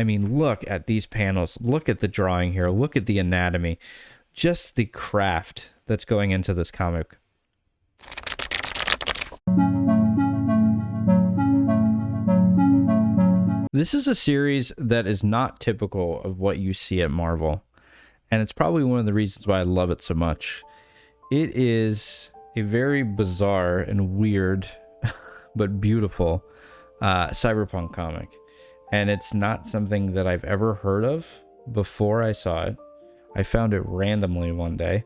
I mean, look at these panels. Look at the drawing here. Look at the anatomy. Just the craft that's going into this comic. This is a series that is not typical of what you see at Marvel, and it's probably one of the reasons why I love it so much. It is a very bizarre and weird, but beautiful cyberpunk comic, and it's not something that I've ever heard of before I saw it. I found it randomly one day,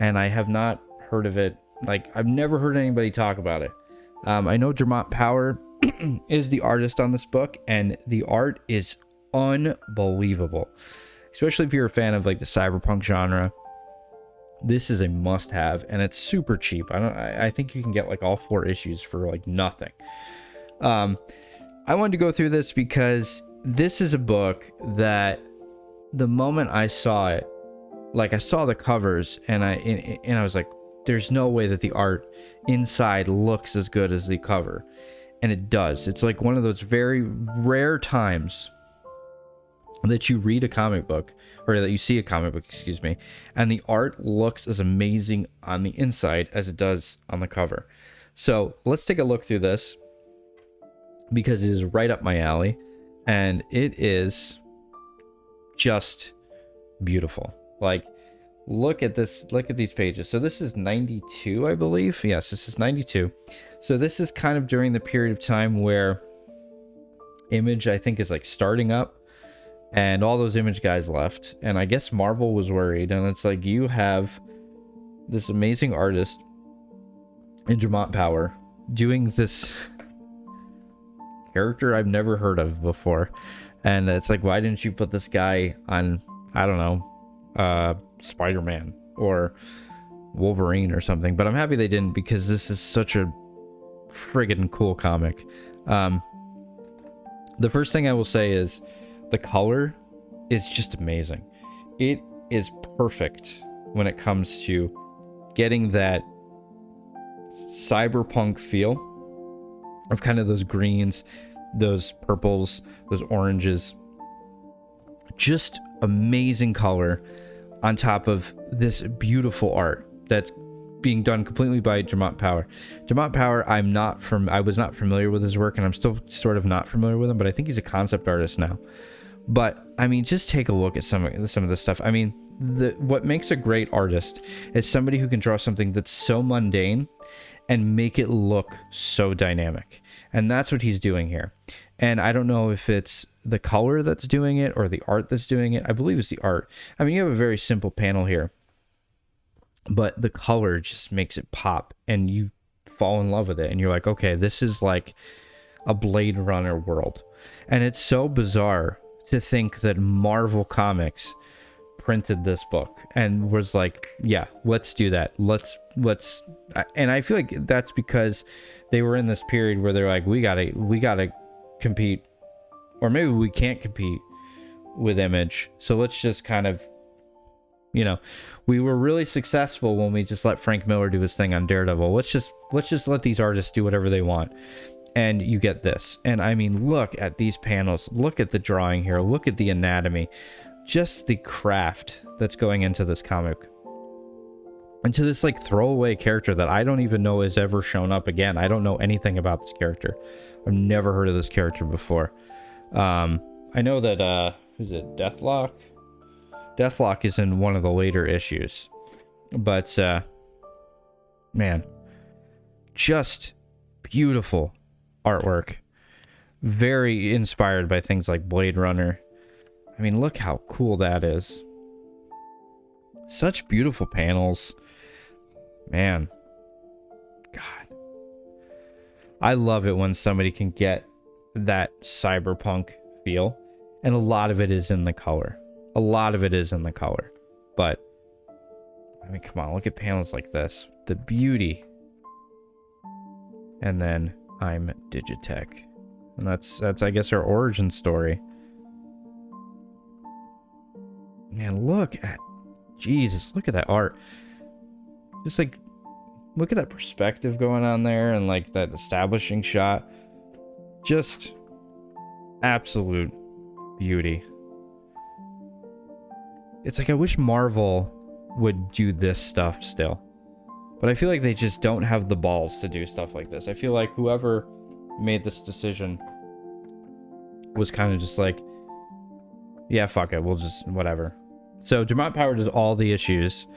and I have not heard of it. Like, I've never heard anybody talk about it. I know Dermot Power is the artist on this book, and the art is unbelievable, especially if you're a fan of like the cyberpunk genre. This is a must-have, and it's super cheap. I think you can get like all 4 issues for like nothing. I wanted to go through this because this is a book that the moment I saw it, like I saw the covers, and I was like, there's no way that the art inside looks as good as the cover. And it does. It's like one of those very rare times that you read a comic book, or that you see a comic book, excuse me, and the art looks as amazing on the inside as it does on the cover. So let's take a look through this, because it is right up my alley, and it is just beautiful. Like, look at this, look at these pages. So this is 92, I believe. Yes, this is 92. So this is kind of during the period of time where Image, I think, is like starting up, and all those Image guys left, and I guess Marvel was worried, and it's like, you have this amazing artist in Dermot Power doing this character I've never heard of before, and it's like, why didn't you put this guy on, I don't know, Spider-Man or Wolverine or something? But I'm happy they didn't, because this is such a friggin' cool comic. The first thing I will say is the color is just amazing. It is perfect when it comes to getting that cyberpunk feel of kind of those greens, those purples, those oranges. Just amazing color on top of this beautiful art that's being done completely by Dermot Power. Dermot Power, I was not familiar with his work, and I'm still sort of not familiar with him, but I think he's a concept artist now. But I mean, just take a look at some of this stuff. I mean, what makes a great artist is somebody who can draw something that's so mundane and make it look so dynamic. And that's what he's doing here. And I don't know if it's the color that's doing it or the art that's doing it. I believe it's the art. I mean, you have a very simple panel here, but the color just makes it pop, and you fall in love with it, and you're like, okay, this is like a Blade Runner world. And it's so bizarre to think that Marvel Comics printed this book and was like, yeah, let's do that. Let's and I feel like that's because they were in this period where they're like, we gotta compete, or maybe we can't compete with Image, so let's just kind of, you know, we were really successful when we just let Frank Miller do his thing on Daredevil. Let's just let these artists do whatever they want. And you get this. And I mean, look at these panels. Look at the drawing here. Look at the anatomy. Just the craft that's going into this comic. Into this like throwaway character that I don't even know has ever shown up again. I don't know anything about this character. I've never heard of this character before. I know that, who's it? Deathlock? Deathlock is in one of the later issues. But, man, just beautiful artwork. Very inspired by things like Blade Runner. I mean, look how cool that is. Such beautiful panels. Man. God. I love it when somebody can get that cyberpunk feel. And a lot of it is in the color. A lot of it is in the color. But, I mean, come on, look at panels like this. The beauty. And then I'm Digitek. And that's I guess our origin story. Man, look at, Jesus, look at that art. Just like, look at that perspective going on there, and like that establishing shot. Just absolute beauty. It's like I wish Marvel would do this stuff still. But I feel like they just don't have the balls to do stuff like this. I feel like whoever made this decision was kind of just like, yeah, fuck it, we'll just, whatever. So Dumont Power does all the issues.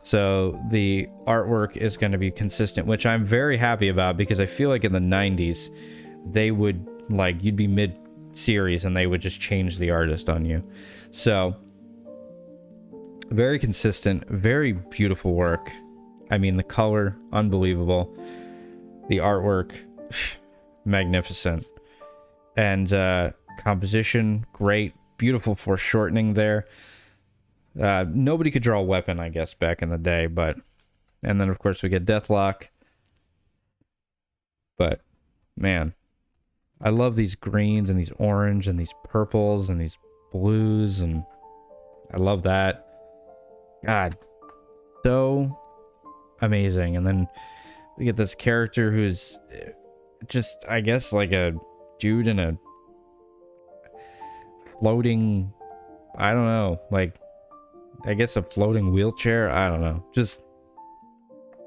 So the artwork is going to be consistent, which I'm very happy about, because I feel like in the 90s, they would, like, you'd be mid-series and they would just change the artist on you. So, very consistent, very beautiful work. I mean, the color, unbelievable. The artwork, magnificent. And composition, great. Beautiful foreshortening there. Nobody could draw a weapon, I guess, back in the day, but... And then, of course, we get Deathlock. But, man, I love these greens and these orange and these purples and these blues, and I love that. God, so amazing. And then we get this character who's just, I guess, like a dude in a floating, I don't know, like, I guess a floating wheelchair. I don't know. Just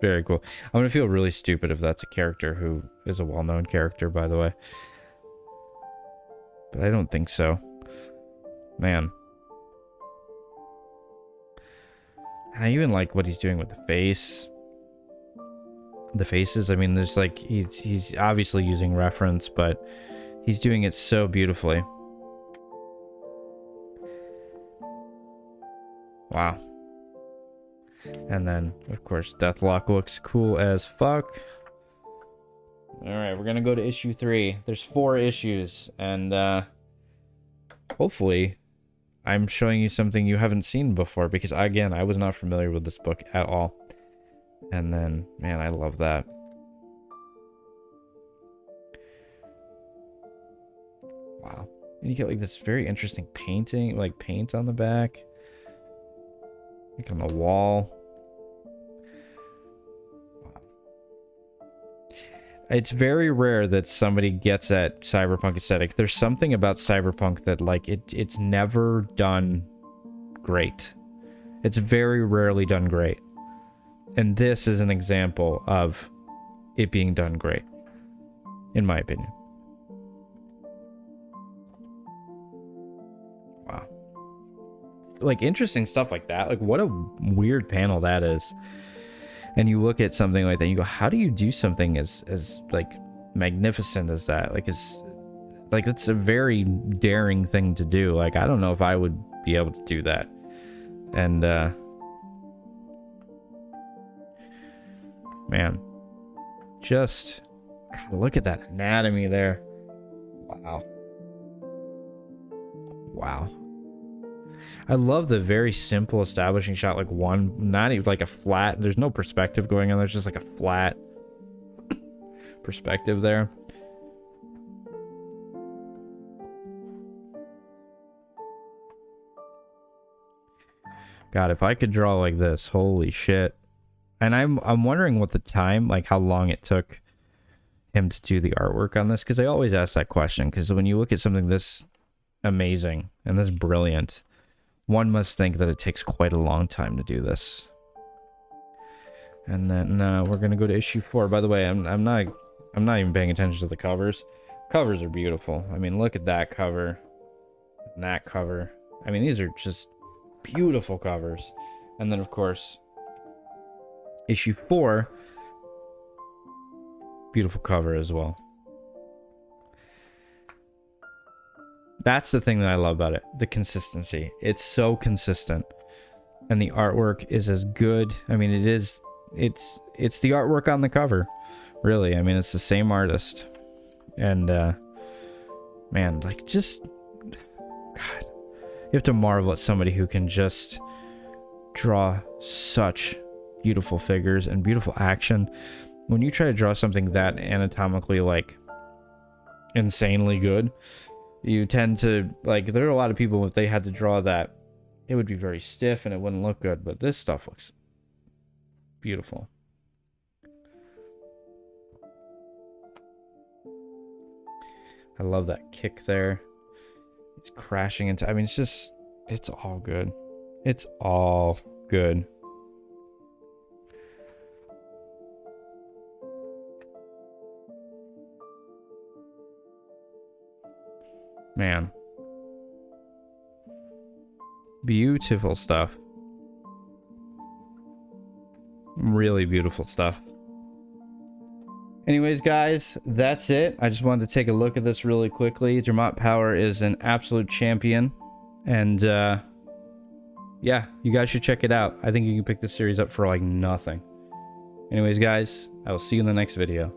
very cool. I'm going to feel really stupid if that's a character who is a well-known character, by the way. But I don't think so. Man. And I even like what he's doing with the face. The faces, I mean, there's like, he's obviously using reference, but he's doing it so beautifully. Wow. And then, of course, Deathlock looks cool as fuck. Alright, we're gonna go to issue 3. There's 4 issues, and hopefully I'm showing you something you haven't seen before, because, again, I was not familiar with this book at all. And then, man, I love that. Wow. And you get, like, this very interesting painting, like, paint on the back. Like, on the wall. Wow. It's very rare that somebody gets at Cyberpunk aesthetic. There's something about Cyberpunk that, like, it's never done great. It's very rarely done great. And this is an example of it being done great, in my opinion. Wow. Like, interesting stuff like that. Like, what a weird panel that is. And you look at something like that and you go, how do you do something as like, magnificent as that? Like, it's a very daring thing to do. Like, I don't know if I would be able to do that. And, man, just God, look at that anatomy there. Wow. Wow. I love the very simple establishing shot, like one, not even like a flat, there's no perspective going on, there's just like a flat perspective there. God, if I could draw like this, holy shit. And I'm wondering what the time, like how long it took him to do the artwork on this, because I always ask that question, because when you look at something this amazing and this brilliant, one must think that it takes quite a long time to do this. And then we're gonna go to issue 4. By the way, I'm not even paying attention to the covers. Covers are beautiful. I mean, look at that cover and that cover. I mean, these are just beautiful covers. And then, of course, issue 4, beautiful cover as well. That's the thing that I love about it, the consistency. It's so consistent, and the artwork is as good. I mean, it's the artwork on the cover, really. I mean, it's the same artist, and man, like, just God, you have to marvel at somebody who can just draw such beautiful figures and beautiful action. When you try to draw something that anatomically, like, insanely good, you tend to, like, there are a lot of people, if they had to draw that, it would be very stiff and it wouldn't look good, but this stuff looks beautiful. I love that kick there. It's crashing into, I mean, it's just, it's all good. It's all good. Man. Beautiful stuff. Really beautiful stuff. Anyways, guys, that's it. I just wanted to take a look at this really quickly. Dermot Power is an absolute champion. And, yeah, you guys should check it out. I think you can pick this series up for, like, nothing. Anyways, guys, I will see you in the next video.